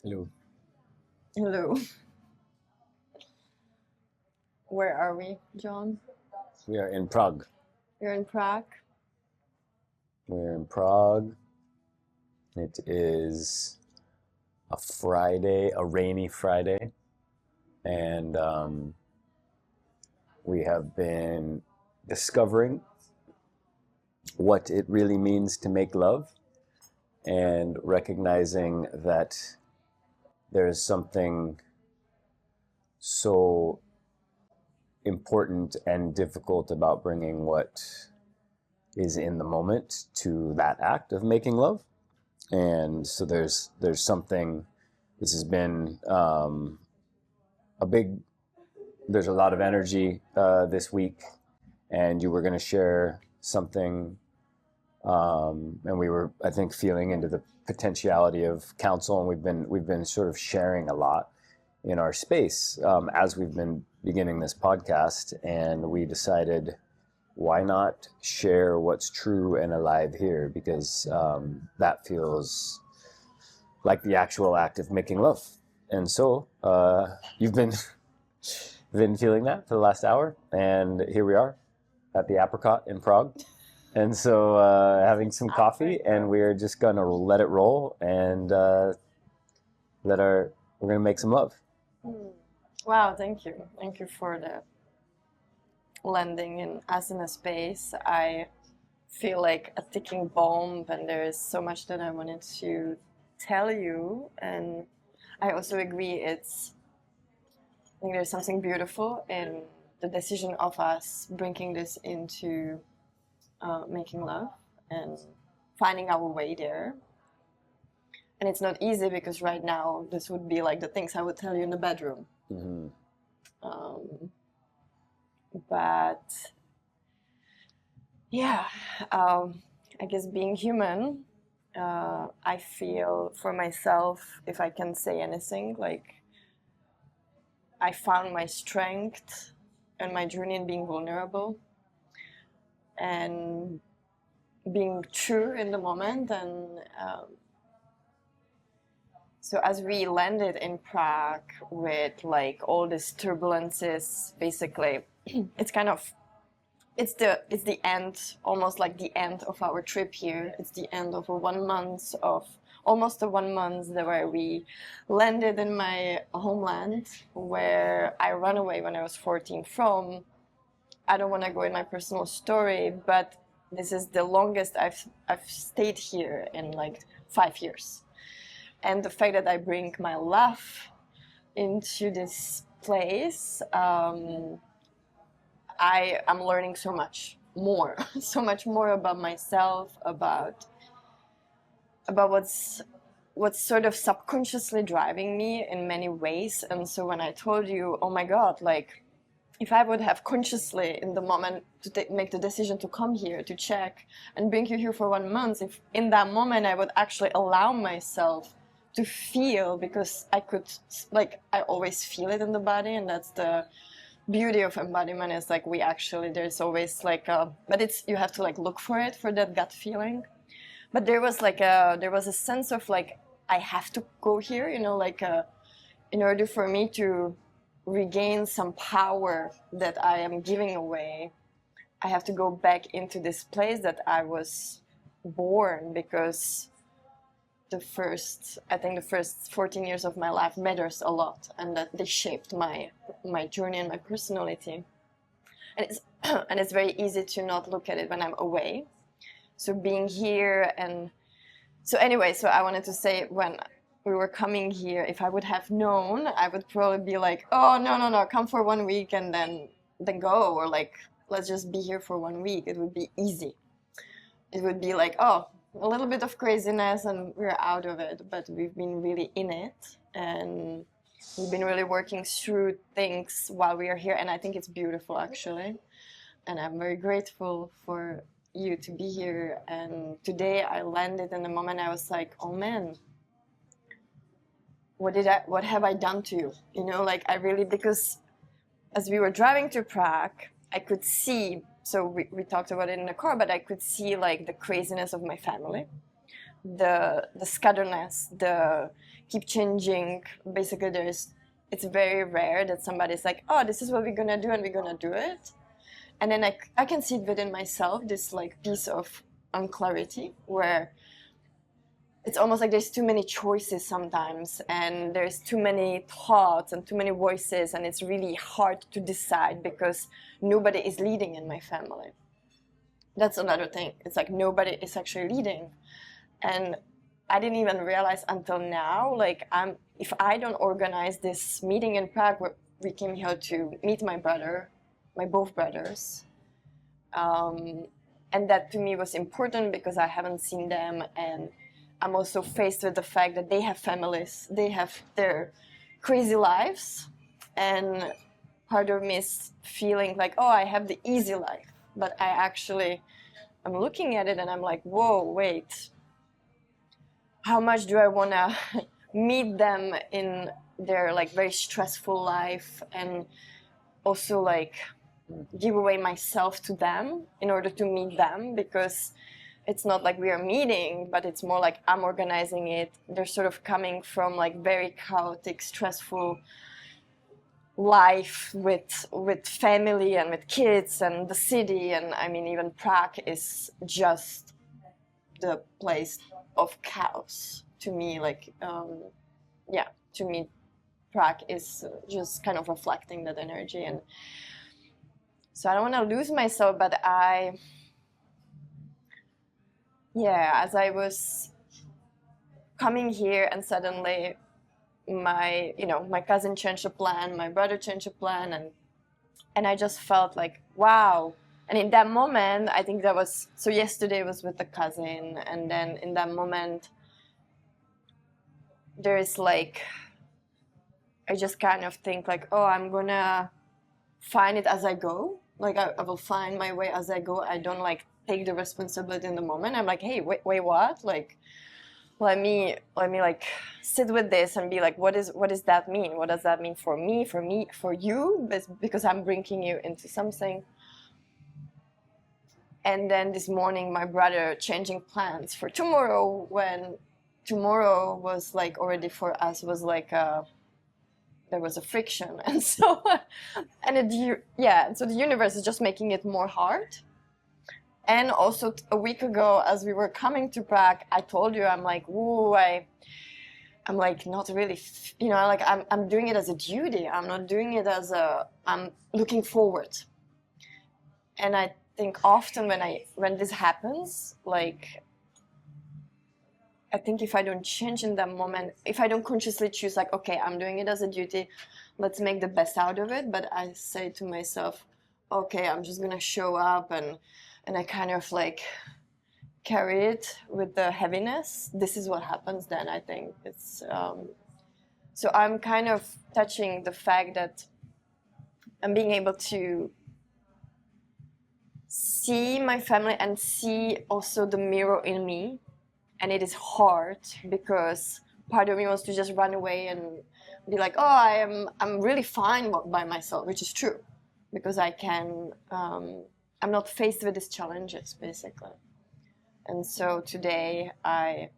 Hello. Hello. Where are we, John? We are in Prague. You're in Prague. We're in Prague. It is a Friday, a rainy Friday, and we have been discovering what it really means to make love and recognizing that there is something so important and difficult about bringing what is in the moment to that act of making love. And so there's something. This has been a big. There's a lot of energy this week, and you were going to share something, and we were, I think, feeling into the potentiality of counsel, and we've been sort of sharing a lot in our space as we've been beginning this podcast, and we decided, why not share what's true and alive here? Because that feels like the actual act of making love. And so you've been feeling that for the last hour, and here we are at the Apricot in Prague. And so having some coffee, and we're just gonna let it roll and we're gonna make some love. Wow, thank you. Thank you for the landing in us in a space. I feel like a ticking bomb, and there is so much that I wanted to tell you. And I also agree, I think there's something beautiful in the decision of us bringing this into making love and finding our way there. And it's not easy because right now this would be like the things I would tell you in the bedroom. Mm-hmm. But yeah, I guess being human, I feel for myself, if I can say anything, like I found my strength and my journey in being vulnerable and being true in the moment. And so as we landed in Prague with like all these turbulences, basically, it's the end, almost like the end of our trip here. It's the end of almost a 1 month where we landed in my homeland, where I ran away when I was 14 from. I don't want to go in my personal story, but this is the longest I've stayed here in like 5 years. And the fact that I bring my love into this place, I'm learning so much more, so much more about myself, about what's sort of subconsciously driving me in many ways. And so when I told you, oh my God, like if I would have consciously in the moment to make the decision to come here, to check and bring you here for 1 month, if in that moment I would actually allow myself to feel, because I always feel it in the body, and that's the beauty of embodiment, is like there's always like but it's, you have to like look for it, for that gut feeling. But there was a sense of like, I have to go here, in order for me to regain some power that I am giving away. I have to go back into this place that I was born, because the first 14 years of my life matters a lot, and that they shaped my journey and my personality. And it's and it's very easy to not look at it when I'm away. So being here, and so anyway, so I wanted to say, when we were coming here, if I would have known, I would probably be like, oh no, come for 1 week and then go, or like, let's just be here for 1 week. It would be easy. It would be like, oh, a little bit of craziness and we're out of it. But we've been really in it, and we've been really working through things while we are here, and I think it's beautiful, actually. And I'm very grateful for you to be here. And today I landed in the moment I was like, oh man, what have I done to you? Like I really, because as we were driving to Prague, I could see, so we talked about it in the car, but I could see like the craziness of my family. the scatterness, the keep changing. Basically, it's very rare that somebody's like, oh, this is what we're gonna do, and we're gonna do it. And then I can see it within myself, this like piece of unclarity where it's almost like there's too many choices sometimes, and there's too many thoughts and too many voices, and it's really hard to decide because nobody is leading in my family. That's another thing. It's like nobody is actually leading. And I didn't even realize until now, like if I don't organize this meeting in Prague where we came here to meet my both brothers, and that to me was important because I haven't seen them, and I'm also faced with the fact that they have families, they have their crazy lives, and part of me is feeling like, oh, I have the easy life, but I'm looking at it and I'm like, whoa, wait, how much do I want to meet them in their like very stressful life, and also like give away myself to them in order to meet them, because it's not like we are meeting, but it's more like I'm organizing it. They're sort of coming from like very chaotic, stressful life with family and with kids and the city, and I mean even Prague is just the place of chaos to me. Like to me Prague is just kind of reflecting that energy. And so I don't want to lose myself, but as I was coming here and suddenly my cousin changed a plan, my brother changed a plan, and I just felt like, wow. And in that moment, I think so yesterday was with the cousin, and then in that moment, there is like, I just kind of think like, oh, I'm gonna find it as I go. Like I will find my way as I go. I don't like take the responsibility in the moment. I'm like, hey, wait, what? Like, let me like sit with this and be like, what does that mean? What does that mean for me, for you? Because I'm bringing you into something. And then this morning, my brother changing plans for tomorrow, when tomorrow was like already for us was like there was a friction, and so so the universe is just making it more hard. And also a week ago, as we were coming to Prague, I told you, I'm like, ooh, I'm like not really, like I'm doing it as a duty. I'm not doing it as I'm looking forward. And I think often when this happens, like, I think if I don't change in that moment, if I don't consciously choose like, okay, I'm doing it as a duty, let's make the best out of it. But I say to myself, okay, I'm just gonna show up, and I kind of like carry it with the heaviness. This is what happens then, I think. It's so I'm kind of touching the fact that I'm being able to see my family and see also the mirror in me. And it is hard because part of me wants to just run away and be like, oh, I'm really fine by myself, which is true, because I can, I'm not faced with these challenges, basically. And so today I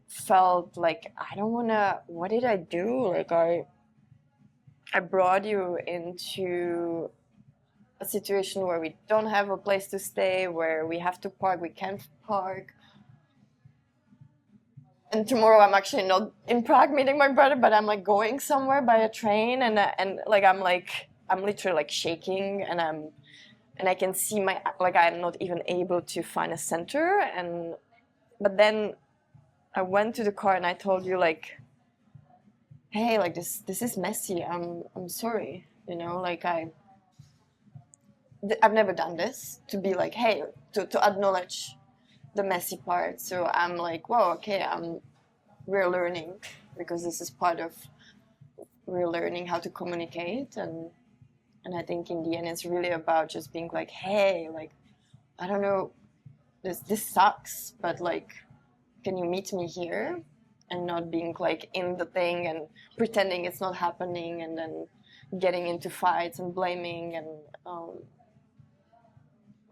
felt like, I don't want to, what did I do? Like I brought you into a situation where we don't have a place to stay, where we have to park, we can't park. And tomorrow I'm actually not in Prague meeting my brother, but I'm like going somewhere by a train, and I'm literally like shaking, and I can see I'm not even able to find a center. But then I went to the car and I told you like, hey, like this is messy. I'm sorry, like I've never done this, to be like, hey, to acknowledge the messy part. So I'm like, whoa, okay, we're learning, because this is part of, we're learning how to communicate. And I think in the end, it's really about just being like, hey, like, I don't know, this sucks, but like, can you meet me here? And not being like in the thing and pretending it's not happening, and then getting into fights and blaming, and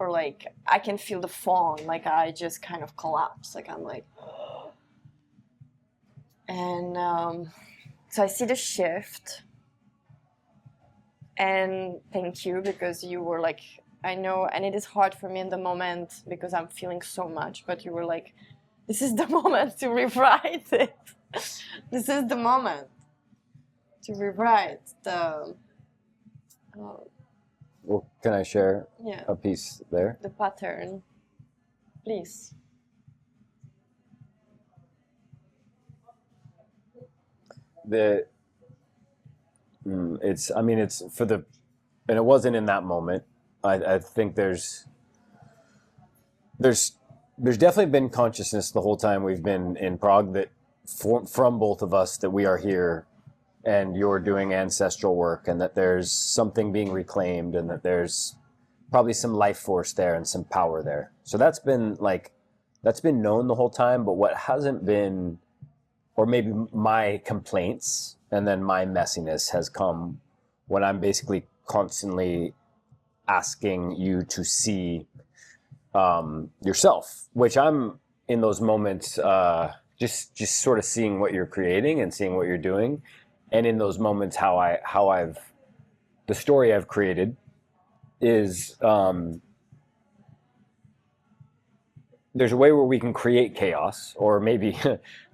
or like I can feel the phone, like I just kind of collapse, like I'm like, and so I see the shift, and thank you, because you were like, I know, and it is hard for me in the moment because I'm feeling so much, but you were like, this is the moment to rewrite it. This is the moment to rewrite the Well, can I share a piece there? the pattern, please. It's for the, and it wasn't in that moment. I think there's definitely been consciousness the whole time we've been in Prague, that from both of us, that we are here and you're doing ancestral work, and that there's something being reclaimed, and that there's probably some life force there and some power there. So that's been known the whole time. But what hasn't been, or maybe my complaints and then my messiness, has come when I'm basically constantly asking you to see yourself, which I'm in those moments just sort of seeing what you're creating and seeing what you're doing. And in those moments, the story I've created is, there's a way where we can create chaos, or maybe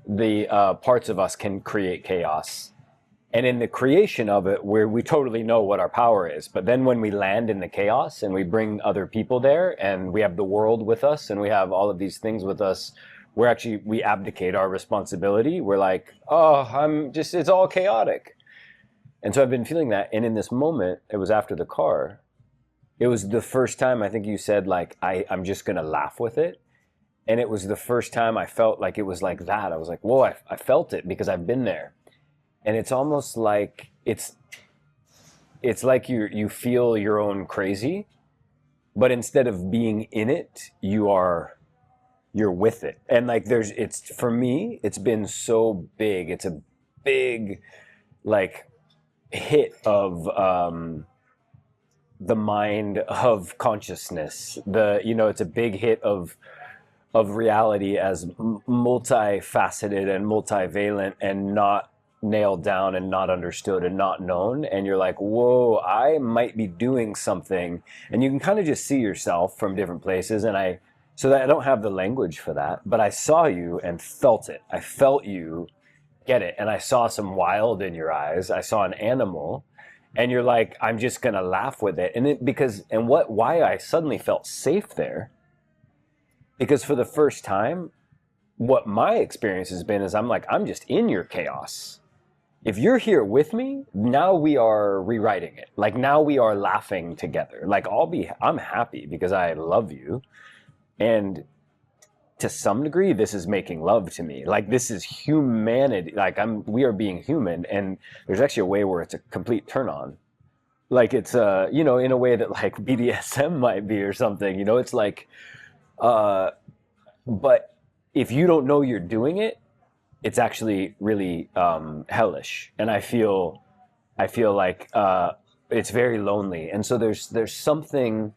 the parts of us can create chaos. And in the creation of it, where we totally know what our power is. But then when we land in the chaos and we bring other people there, and we have the world with us, and we have all of these things with us, we abdicate our responsibility. We're like, oh, it's all chaotic. And so I've been feeling that. And in this moment, it was after the car, it was the first time I think you said, like, I'm just going to laugh with it. And it was the first time I felt like it was like that. I was like, whoa, I felt it because I've been there. And it's almost like, it's like you feel your own crazy, but instead of being in it, you're with it. And like for me, it's been so big. It's a big, like, hit of the mind, of consciousness. It's a big hit of reality as multifaceted and multivalent, and not nailed down and not understood and not known. And you're like, whoa, I might be doing something. And you can kind of just see yourself from different places. And so that I don't have the language for that, but I saw you and felt it. I felt you get it. And I saw some wild in your eyes. I saw an animal, and you're like, I'm just going to laugh with it. Why I suddenly felt safe there, because for the first time, what my experience has been is I'm like, I'm just in your chaos. If you're here with me, now we are rewriting it. Like, now we are laughing together. Like, I'm happy because I love you. And to some degree, this is making love to me. Like, this is humanity. Like, we are being human. And there's actually a way where it's a complete turn on. Like, it's, in a way that like BDSM might be or something, it's like, but if you don't know you're doing it, it's actually really hellish. And I feel like it's very lonely. And so there's something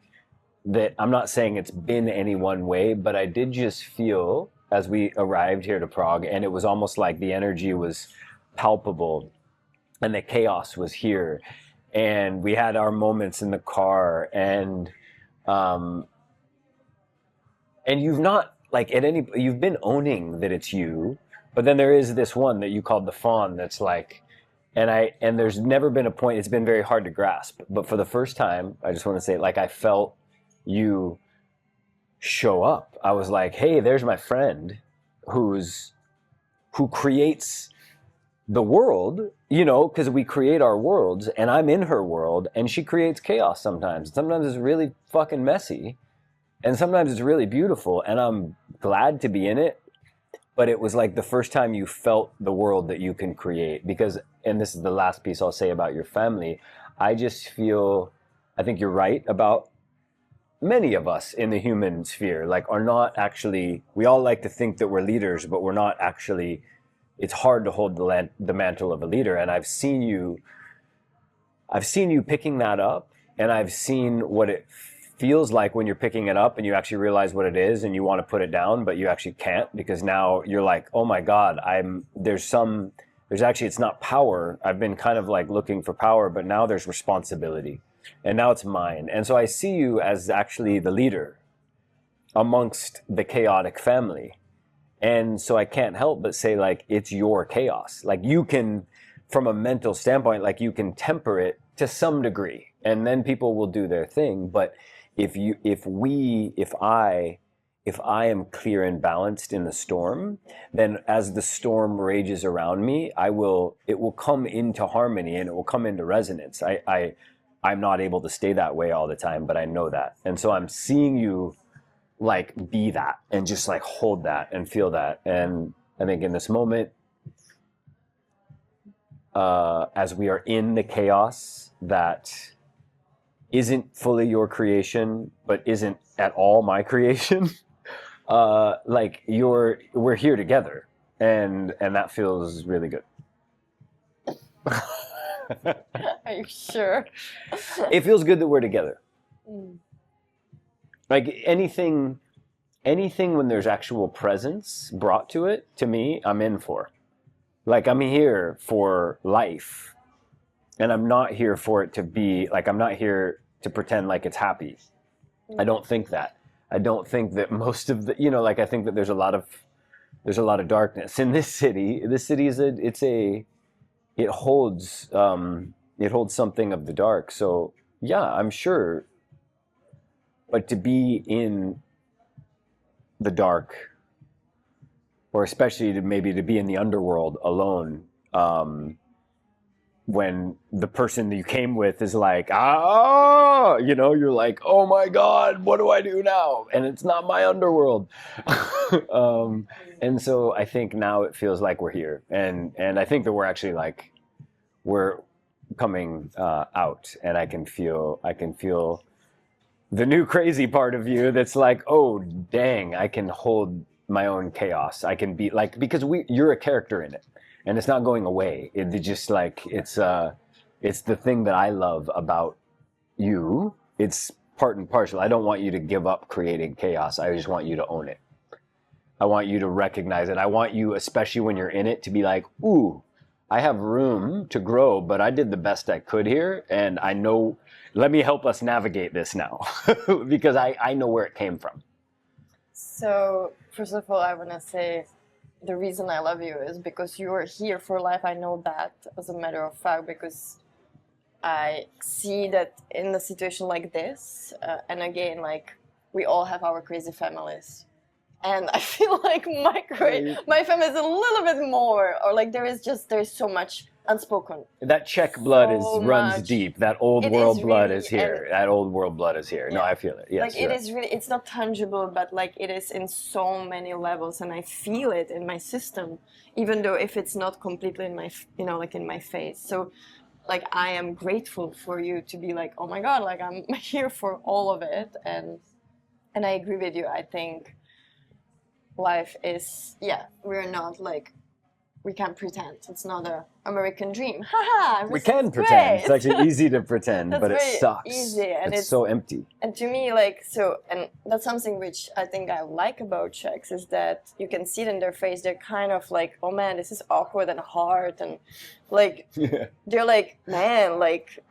that, I'm not saying it's been any one way, but I did just feel as we arrived here to Prague, and it was almost like the energy was palpable and the chaos was here. And we had our moments in the car, and you've not, like, you've been owning that it's you, but then there is this one that you called the fawn that's like, and there's never been a point, it's been very hard to grasp, but for the first time, I just want to say, like, I felt you show up. I was like, hey, there's my friend who creates the world, because we create our worlds, and I'm in her world, and she creates chaos sometimes. Sometimes it's really fucking messy, and sometimes it's really beautiful, and I'm glad to be in it. But it was like the first time you felt the world that you can create. Because, and this is the last piece I'll say about your family, I think you're right about many of us in the human sphere, like, are not actually, we all like to think that we're leaders, but we're not actually. It's hard to hold the mantle of a leader. And I've seen you picking that up, and I've seen what it feels like when you're picking it up and you actually realize what it is and you want to put it down, but you actually can't, because now you're like, oh my God, there's actually, it's not power. I've been kind of like looking for power, but now there's responsibility, and now it's mine. And so I see you as actually the leader amongst the chaotic family. And so I can't help but say, like, it's your chaos. Like, you can, from a mental standpoint, like, you can temper it to some degree, and then people will do their thing. But if I am clear and balanced in the storm, then as the storm rages around me, it will come into harmony and it will come into resonance. I'm not able to stay that way all the time, but I know that. And so I'm seeing you like be that and just like hold that and feel that. And I think in this moment, as we are in the chaos that isn't fully your creation, but isn't at all my creation, like we're here together, and that feels really good. Are you sure? It feels good that we're together. Like anything when there's actual presence brought to it, to me, I'm in for. Like, I'm here for life, and I'm not here for it to be like, I'm not here to pretend like it's happy. I don't think that. I don't think that most of the, like, I think that there's a lot of darkness in this city. This city it holds something of the dark. So yeah, I'm sure. But to be in the dark, or especially to be in the underworld alone, when the person that you came with is like, you're like, oh my God, what do I do now? And it's not my underworld. And so I think now it feels like we're here. And I think that we're actually like, we're coming out, and I can feel the new crazy part of you that's like, oh dang, I can hold my own chaos. I can be like, because you're a character in it, and it's not going away. It just like, it's the thing that I love about you. It's part and parcel. I don't want you to give up creating chaos. I just want you to own it. I want you to recognize it. I want you, especially when you're in it, to be like, ooh, I have room to grow, but I did the best I could here, and I know, let me help us navigate this now, because I know where it came from. So, first of all, I want to say the reason I love you is because you are here for life. I know that, as a matter of fact, because I see that in a situation like this, and again, like, we all have our crazy families. And I feel like my family is a little bit more, or like there's so much unspoken. That Czech blood runs deep. That old world blood is here. That old world blood is here. No, I feel it. Yes, like it is really, it's not tangible, but like it is in so many levels, and I feel it in my system, even though if it's not completely in my, like in my face. So, like, I am grateful for you to be like, oh my God, like I'm here for all of it, and I agree with you. I think life is, we're not like, we can't pretend. It's not an American dream. Haha, we can pretend. It's actually easy to pretend, but it sucks. Easy, and it's so empty. And to me, like, and that's something which I think I like about Czechs, is that you can see it in their face. They're kind of like, oh man, this is awkward and hard, and like, they're like, man, like,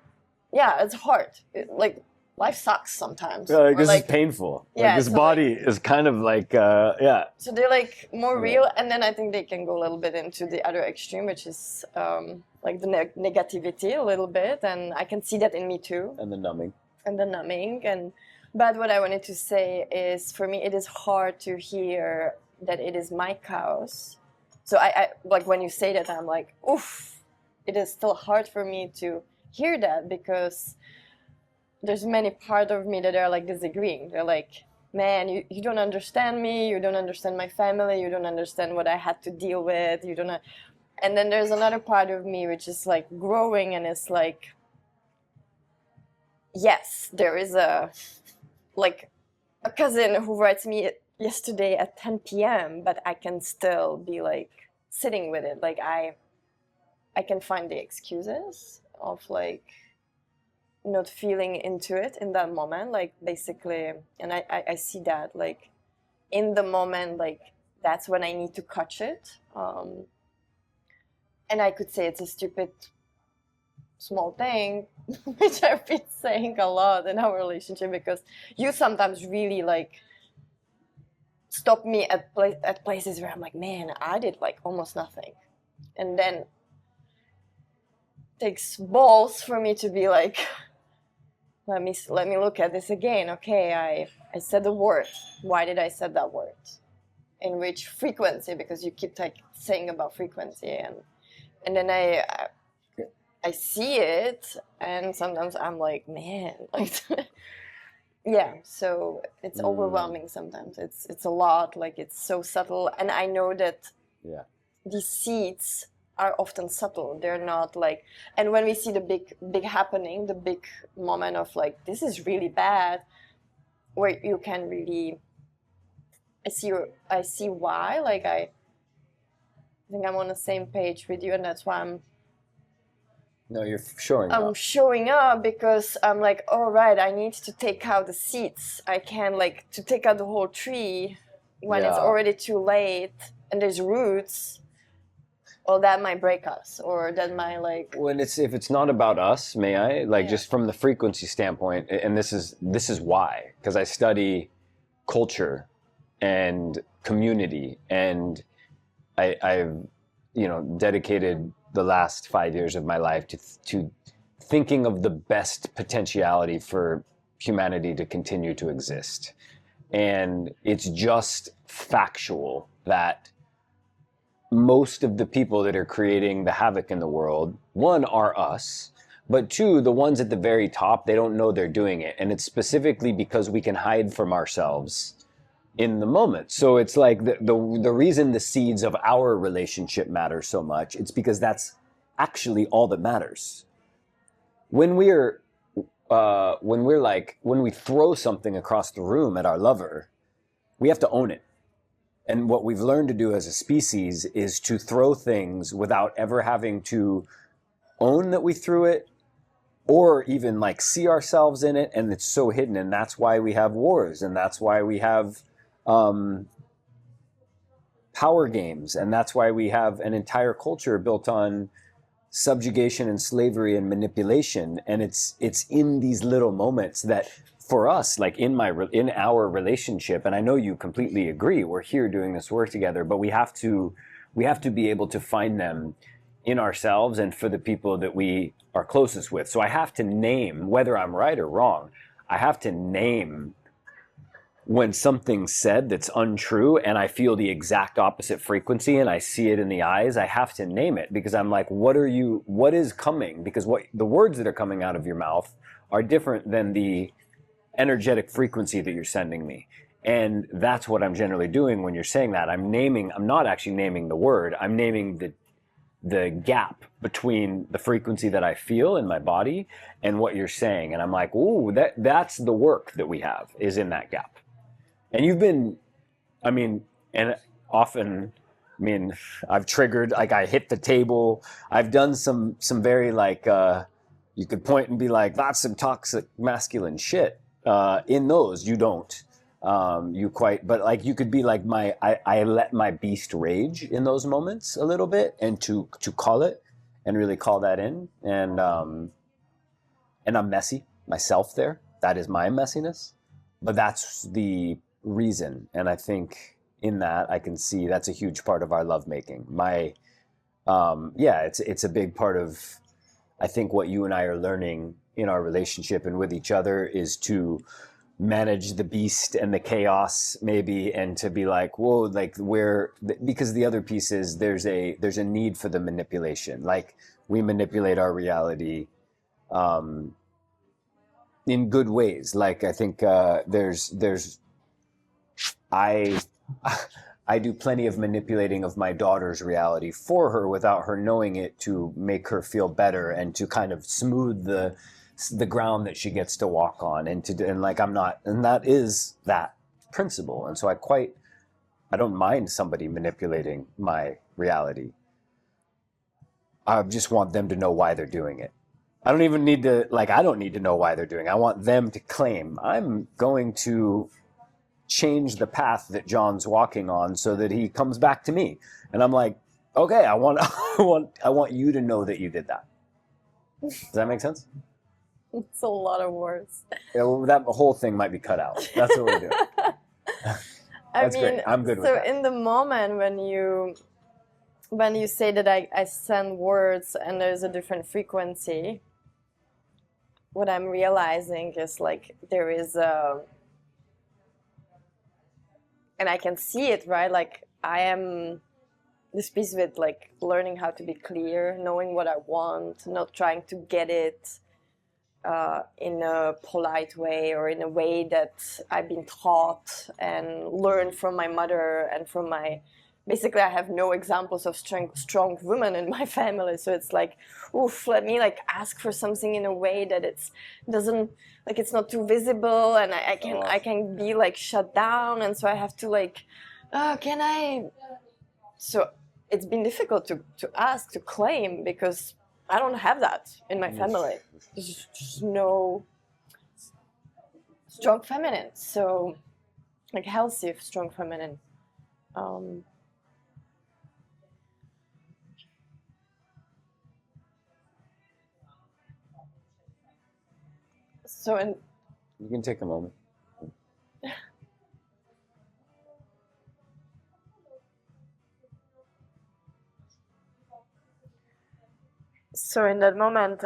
yeah, it's hard. Like, life sucks sometimes. Yeah, like, this is painful. Like, this body is kind of like, So they're like more real, and then I think they can go a little bit into the other extreme, which is like the negativity a little bit, and I can see that in me too. And the numbing. But what I wanted to say is, for me, it is hard to hear that it is my chaos. So I like, when you say that, I'm like, oof. It is still hard for me to hear that, because there's many part of me that are like disagreeing. They're like, man, you don't understand me, you don't understand my family, you don't understand what I had to deal with, you don't. And then there's another part of me which is like growing, and it's like, yes, there is a cousin who writes me yesterday at 10 p.m., but I can still be like sitting with it. Like I can find the excuses of like not feeling into it in that moment, like basically, and I see that like in the moment, like that's when I need to catch it. And I could say it's a stupid small thing, which I've been saying a lot in our relationship, because you sometimes really like stop me at places where I'm like, man, I did like almost nothing, and then it takes balls for me to be like, let me look at this again. Okay, I said the word. Why did I say that word? In which frequency? Because you keep like saying about frequency, and then I see it, and sometimes I'm like, man, like, yeah. So it's overwhelming sometimes. It's a lot. Like it's so subtle, and I know that these seeds are often subtle. They're not like, and when we see the big happening, the big moment of like, this is really bad, where you can really, I see why. Like I think I'm on the same page with you, and that's why you're showing up. I'm showing up, because I'm like, all right, I need to take out the seeds. I can't like to take out the whole tree when it's already too late and there's roots. Or that might break us, or that might like. If it's not about us, may I just from the frequency standpoint, and this is why, because I study culture and community, and I've dedicated the last 5 years of my life to thinking of the best potentiality for humanity to continue to exist. And it's just factual that most of the people that are creating the havoc in the world, one, are us, but two, the ones at the very top, they don't know they're doing it. And it's specifically because we can hide from ourselves in the moment. So it's like the reason the seeds of our relationship matter so much, it's because that's actually all that matters. When we throw something across the room at our lover, we have to own it. And what we've learned to do as a species is to throw things without ever having to own that we threw it, or even like see ourselves in it, and it's so hidden. And that's why we have wars, and that's why we have power games, and that's why we have an entire culture built on subjugation and slavery and manipulation. And it's in these little moments that, for us, like in our relationship, and I know you completely agree, we're here doing this work together, but we have to be able to find them in ourselves and for the people that we are closest with. So I have to name, whether I'm right or wrong, I have to name when something's said that's untrue and I feel the exact opposite frequency and I see it in the eyes. I have to name it, because I'm like, what is coming? Because the words that are coming out of your mouth are different than the energetic frequency that you're sending me. And that's what I'm generally doing when you're saying that. I'm not actually naming the word, I'm naming the gap between the frequency that I feel in my body and what you're saying. And I'm like, ooh, that's the work that we have, is in that gap. And you've been, and often, I've triggered, like I hit the table. I've done some very you could point and be like, that's some toxic masculine shit. In those, you don't. But like you could be like I let my beast rage in those moments a little bit, and to call it and really call that in. And I'm messy myself there. That is my messiness. But that's the reason. And I think in that I can see that's a huge part of our lovemaking. It's a big part of, I think, what you and I are learning in our relationship and with each other is to manage the beast and the chaos, maybe, and to be like, whoa, like because the other piece is there's a need for the manipulation. Like we manipulate our reality in good ways. Like I think I do plenty of manipulating of my daughter's reality for her without her knowing it, to make her feel better and to kind of smooth the ground that she gets to walk on, and that is that principle. And so I don't mind somebody manipulating my reality. I just want them to know why they're doing it. I don't even need to, like, I don't need to know why they're doing it. I want them to claim, I'm going to change the path that John's walking on so that he comes back to me. And I'm like, okay, I want you to know that you did that. Does that make sense? It's a lot of words. That whole thing might be cut out. That's what we're doing. That's great. I'm good with that. So in the moment when you say that I send words and there's a different frequency, what I'm realizing is like there is a, and I can see it, right? Like I am this piece with like learning how to be clear, knowing what I want, not trying to get it in a polite way or in a way that I've been taught and learned from my mother and from my, basically I have no examples of strong women in my family, so it's like, oof, let me like ask for something in a way that doesn't, like it's not too visible, and I can be like shut down, and so I have to like, can I? So it's been difficult to ask, to claim, because I don't have that in my family. There's just no strong feminine, so like healthy strong feminine. So, and you can take a moment. So in that moment,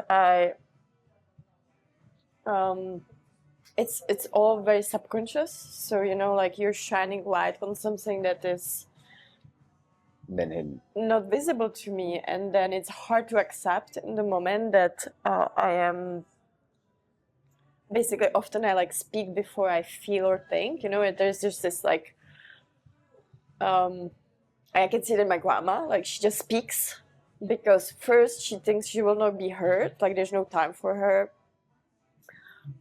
it's all very subconscious. So you know, like you're shining light on something that is Been hidden, not visible to me, and then it's hard to accept in the moment that I am. Basically, often I like speak before I feel or think. You know, there's just this like, I can see it in my grandma. Like she just speaks because first she thinks she will not be heard. Like there's no time for her.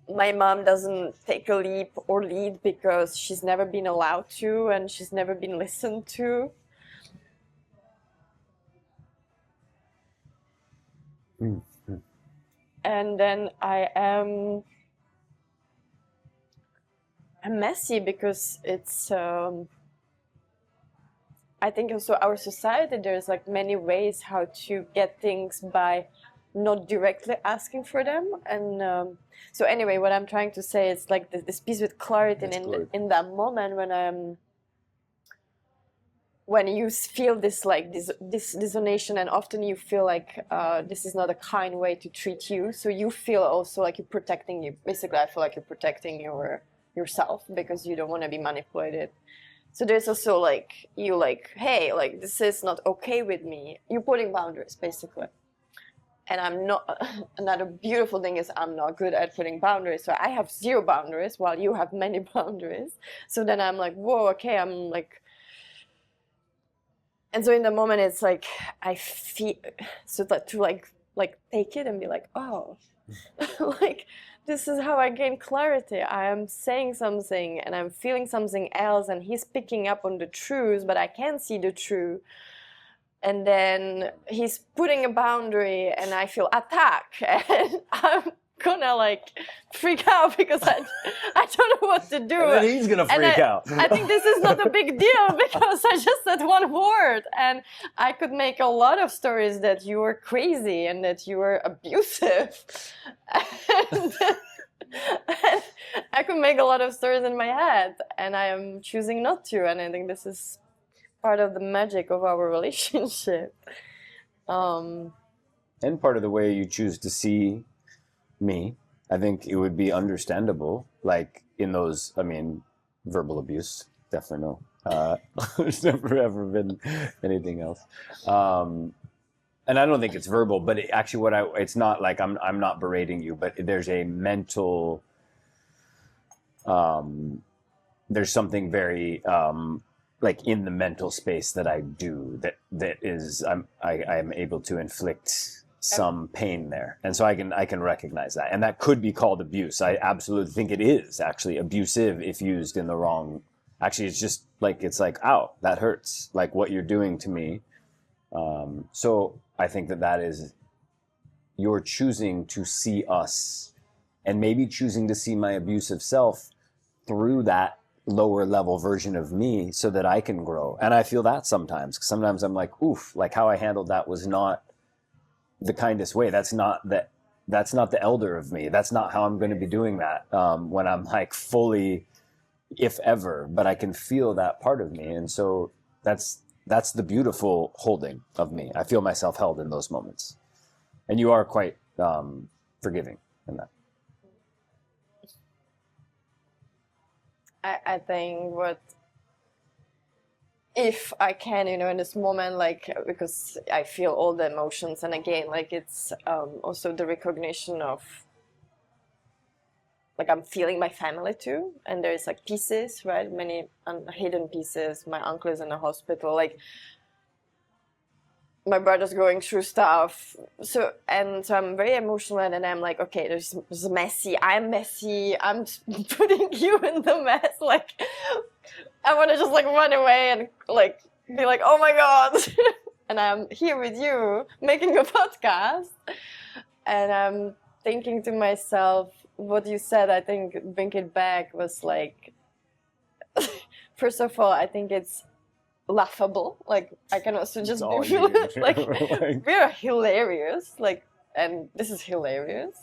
My mom doesn't take a leap or lead because she's never been allowed to, and she's never been listened to. Mm-hmm. And then I'm messy because it's I think also our society, there's like many ways how to get things by not directly asking for them. And so anyway, what I'm trying to say is like this piece with clarity, and in that moment when you feel this like this dissonation, and often you feel like this is not a kind way to treat you, so you feel also like you're protecting you. Basically, I feel like you're protecting yourself because you don't want to be manipulated. So there's also like you like, hey, like this is not okay with me. You're putting boundaries basically, and I'm not. Another beautiful thing is I'm not good at putting boundaries. So I have 0 boundaries while you have many boundaries. So then I'm like, whoa, okay, I'm like. And so in the moment, it's like I feel so that to like take it and be like, oh, like this is how I gain clarity. I am saying something and I'm feeling something else, and he's picking up on the truth, but I can't see the truth. And then he's putting a boundary, and I feel attacked, and I'm gonna like freak out because I don't know what to do. And then he's gonna freak out. I think this is not a big deal because I just said one word, and I could make a lot of stories that you were crazy and that you were abusive. And I could make a lot of stories in my head, and I am choosing not to. And I think this is part of the magic of our relationship. And part of the way you choose to see me, I think it would be understandable, like in those, I mean, verbal abuse, definitely no. There's never ever been anything else. And I don't think it's verbal, but it's not like I'm not berating you, but there's a mental, there's something very, like in the mental space that I do that is, I am able to inflict some pain there, and so I can recognize that, and that could be called abuse. I absolutely think it is actually abusive if used in the wrong. Actually, it's just like ow, that hurts, like what you're doing to me. So I think that is you're choosing to see us, and maybe choosing to see my abusive self through that lower level version of me so that I can grow. And I feel that sometimes. Sometimes I'm like, oof, like how I handled that was not the kindest way. That's not the elder of me. That's not how I'm going to be doing that when I'm like fully, if ever, but I can feel that part of me. And so that's the beautiful holding of me. I feel myself held in those moments. And you are quite forgiving in that. I think if I can, in this moment, like, because I feel all the emotions, and again, like, it's also the recognition of, like, I'm feeling my family too, and there's like pieces, right? Many hidden pieces. My uncle is in the hospital, like, my brother's going through stuff, so I'm very emotional, and then I'm like, okay, there's messy. I'm messy. I'm putting you in the mess. Like, I want to just like run away and like be like, oh my god, and I'm here with you making a podcast, and I'm thinking to myself, what you said, I think bring it back was like, first of all, I think it's laughable. Like, I can also just be like, we're hilarious. Like, and this is hilarious.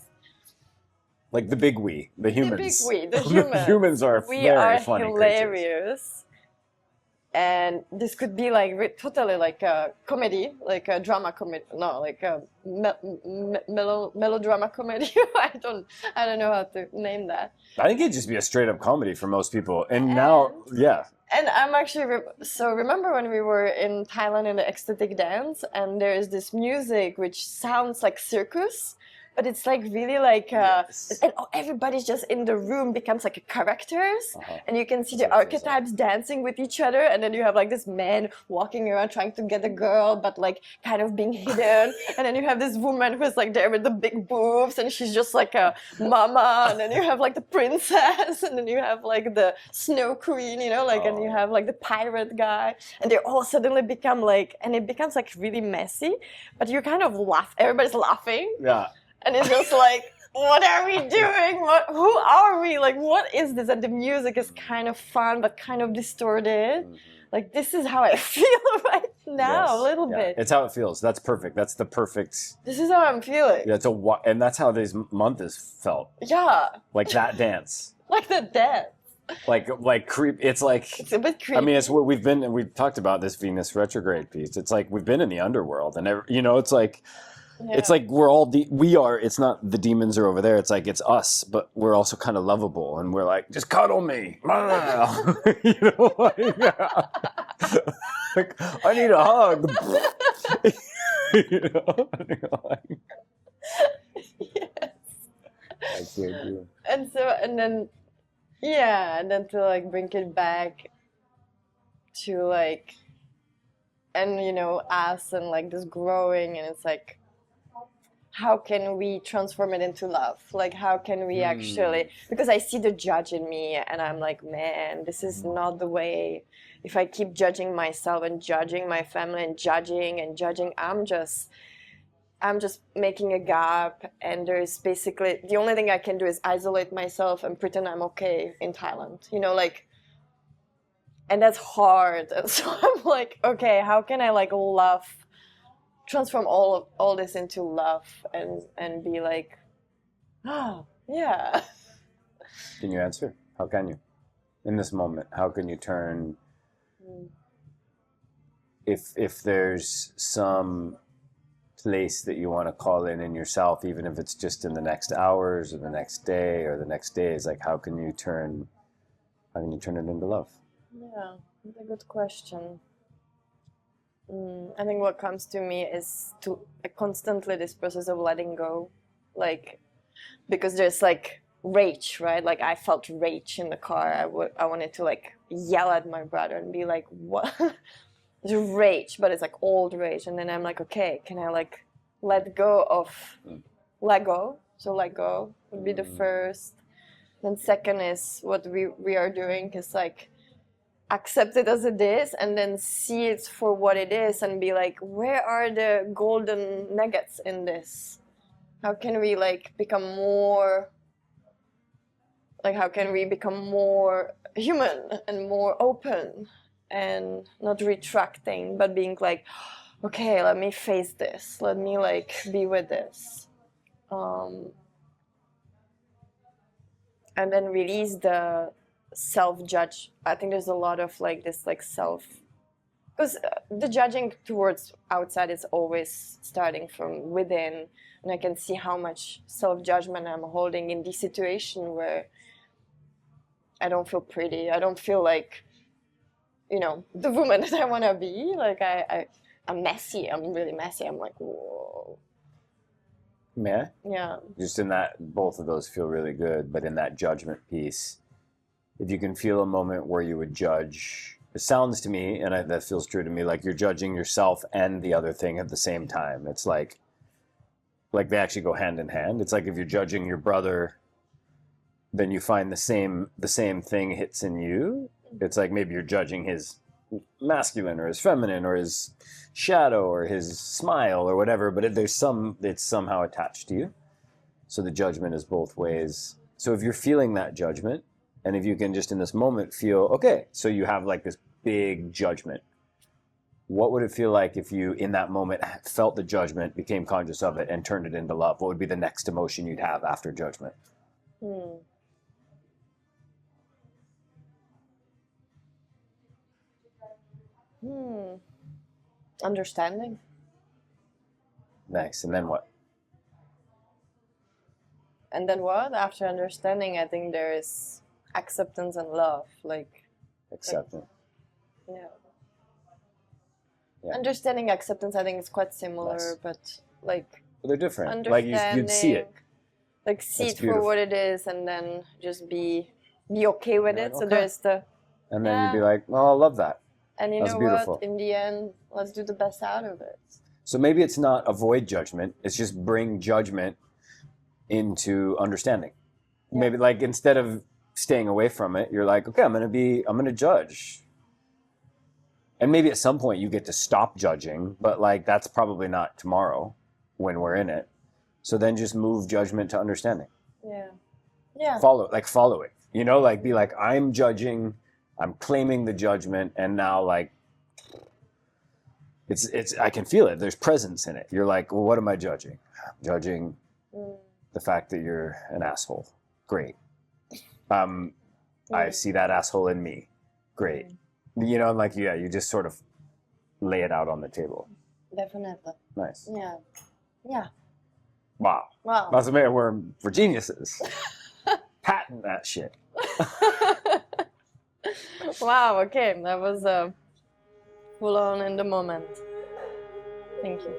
Like the big we, the humans. The big we, the humans. The humans are very funny hilarious. Creatures. And this could be like totally like a comedy, like a drama comedy. No, like a melodrama comedy. I don't know how to name that. I think it'd just be a straight up comedy for most people. And now, yeah. And I'm actually, remember when we were in Thailand in the ecstatic dance, and there is this music which sounds like circus, but it's like really like, yes. And everybody's just in the room becomes like characters, and you can see the archetypes dancing with each other, and then you have like this man walking around trying to get a girl, but like kind of being hidden, and then you have this woman who's like there with the big boobs, and she's just like a mama, and then you have like the princess, and then you have like the snow queen, like, and you have like the pirate guy, and they all suddenly become like, and it becomes like really messy, but you kind of laugh, everybody's laughing. Yeah. And it's just like, what are we doing? Who are we? Like, what is this? And the music is kind of fun, but kind of distorted. Mm-hmm. Like, this is how I feel right now, a little bit. It's how it feels. That's perfect. That's the perfect. This is how I'm feeling. Yeah, and that's how this month is felt. Yeah. Like that dance. Like the dance. Like creep. It's like. It's a bit creepy. I mean, it's what we've been, and we've talked about this Venus retrograde piece. It's like we've been in the underworld, and it's like. Yeah. It's like we're all it's not the demons are over there. It's like it's us, but we're also kind of lovable, and we're like, just cuddle me. Like, I need a hug. Yes. I can't do it. And then to like bring it back to like, and us and like this growing, and it's like, how can we transform it into love? Like, how can we actually, because I see the judge in me, and I'm like, man, this is not the way. If I keep judging myself and judging my family and judging, I'm just making a gap, and there's basically, the only thing I can do is isolate myself and pretend I'm okay in Thailand, like, and that's hard. And so I'm like, okay, how can I like love, transform all this into love, and be like, oh, yeah. Can you answer? How can you? In this moment, how can you turn, if there's some place that you want to call in yourself, even if it's just in the next hours or the next day or the next days, like how can you turn it into love? Yeah, that's a good question. I think what comes to me is to constantly this process of letting go, like, because there's like rage, right? Like I felt rage in the car. I wanted to like yell at my brother and be like, what? There's rage, but it's like old rage. And then I'm like, okay, can I like let go of Lego? So let go would be the first. Then second is what we are doing is like accept it as it is, and then see it for what it is, and be like, where are the golden nuggets in this? How can we like become more, like how can we become more human and more open and not retracting, but being like, okay, let me face this, let me like be with this, and then release the self-judge. I think there's a lot of like this like self, because the judging towards outside is always starting from within, and I can see how much self-judgment I'm holding in this situation where I don't feel pretty, I don't feel like, you know, the woman that I want to be. Like I'm messy, I'm really messy, I'm like, whoa. Yeah? Yeah. Just in that, both of those feel really good, but in that judgment piece, if you can feel a moment where you would judge, it sounds to me, and that feels true to me, like you're judging yourself and the other thing at the same time. It's like they actually go hand in hand. It's like if you're judging your brother, then you find the same thing hits in you. It's like maybe you're judging his masculine or his feminine or his shadow or his smile or whatever, but it's somehow attached to you. So the judgment is both ways. So if you're feeling that judgment, and if you can just in this moment feel, okay, so you have like this big judgment, what would it feel like if you in that moment felt the judgment, became conscious of it, and turned it into love? What would be the next emotion you'd have after judgment? Understanding. Nice. And then what? And then what? After understanding, I think there is acceptance and love. Like Acceptance. Yeah. Yeah. Understanding, acceptance, I think it's quite similar, Yes. but like They're different. Like you'd see it. Like see That's it for what it is, and then just be okay with it. Like, So okay. there's the And then you'd be like, oh, I love that. and you That's know beautiful. what? In the end, let's do the best out of it. So maybe it's not avoid judgment. It's just bring judgment into understanding. Yeah. Maybe like instead of staying away from it, you're like, okay, I'm going to judge. And maybe at some point you get to stop judging, but like that's probably not tomorrow when we're in it. So then just move judgment to understanding. Yeah. Yeah. Follow it. You know, like be like, I'm judging, I'm claiming the judgment, and now like it's I can feel it. There's presence in it. You're like, well, what am I judging? I'm judging the fact that you're an asshole. Great. I see that asshole in me. Great. You know, like you just sort of lay it out on the table. Definitely. Nice. Yeah. Yeah. Wow. That's amazing. We're geniuses. Patent that shit. Wow, okay. That was full on in the moment. Thank you.